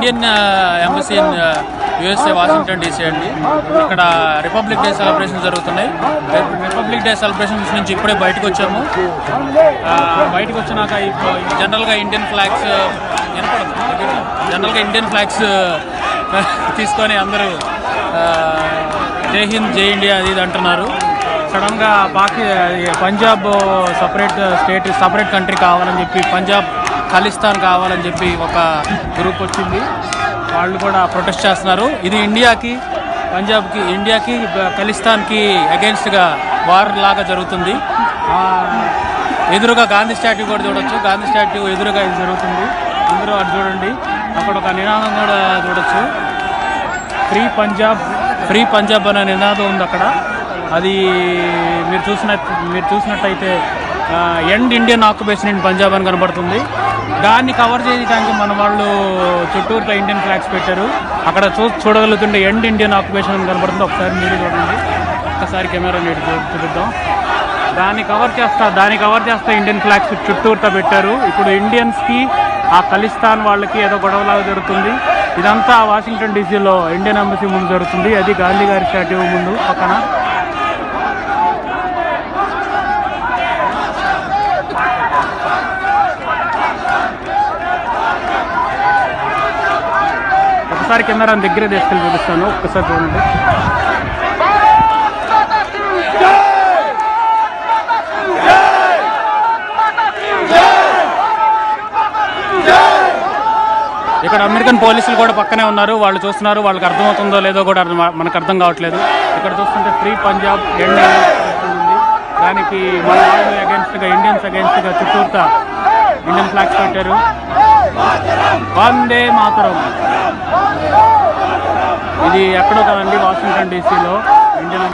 Indian embassy in USA Washington DC అండి. ఇక్కడ republic day celebration జరుగుతున్నాయి. రిపబ్లిక్ డే సెలబ్రేషన్స్ నుంచి ఇప్పుడే బయటకు వచ్చాము. బయటకు వచ్చినాక జనరల్గా ఇండియన్ ఫ్లాగ్స్ తీసుకొని అందరూ జై హింద్ జై ఇండియా అది ఇది అంటున్నారు. సడన్గా పంజాబ్ సపరేట్ కంట్రీ కావాలని చెప్పి, పంజాబ్ ఖలిస్తాన్ కావాలని చెప్పి ఒక గ్రూప్ వచ్చింది. వాళ్ళు కూడా ప్రొటెస్ట్ చేస్తున్నారు. ఇది ఇండియాకి ఖలిస్తాన్కి అగెన్స్ట్గా వార్ లాగా జరుగుతుంది. ఎదురుగా గాంధీ స్టాట్యూ కూడా చూడొచ్చు. గాంధీ స్టాట్యూ ఎదురుగా ఇది జరుగుతుంది. అందరూ అది చూడండి. అక్కడ ఒక నినాదం కూడా చూడొచ్చు. ఫ్రీ పంజాబ్ అనే నినాదం ఉంది అక్కడ. అది మీరు చూసినట్టయితే end Indian occupation in Punjab అని కనబడుతుంది. దాన్ని కవర్ చేయడానికి మన వాళ్ళు చుట్టూరుతో ఇండియన్ ఫ్లాగ్స్ పెట్టారు. అక్కడ చూడగలుగుతుంటే ఎండ్ ఇండియన్ ఆక్యుపేషన్ అని కనబడుతుంది. ఒకసారి మీరు చూడండి. ఒకసారి కెమెరా నీటి చూపిద్దాం. దాన్ని కవర్ చేస్తా ఇండియన్ ఫ్లాగ్స్ చుట్టూరుతో పెట్టారు. ఇప్పుడు ఇండియన్స్కి ఆ ఖలిస్తాన్ వాళ్ళకి ఏదో గొడవలాగా జరుగుతుంది. ఇదంతా వాషింగ్టన్ డీసీలో ఇండియన్ ఎంబసీ ముందు జరుగుతుంది. అది గాంధీ గారి స్టాట్యూ ముందు పక్కన. ఒకసారి కెమెరా దగ్గరే తీసుకెళ్ళి చూపిస్తాను. ఒక్కసారి చూడండి. ఇక్కడ అమెరికన్ పోలీసులు కూడా పక్కనే ఉన్నారు. వాళ్ళు చూస్తున్నారు. వాళ్ళకి అర్థమవుతుందో లేదో కూడా మనకు అర్థం కావట్లేదు. ఇక్కడ చూస్తుంటే ఫ్రీ పంజాబ్ ఎండ్ ఉంది. దానికి మన వాళ్ళు ఇండియన్స్ అగేన్స్ట్గా చుట్టూరుతా ఇండియన్ ఫ్లాగ్స్ పెట్టారు. వందే మాతరం. ఇది ఎక్కడో కదండి, వాషింగ్టన్ డీసీలో ఇండియన్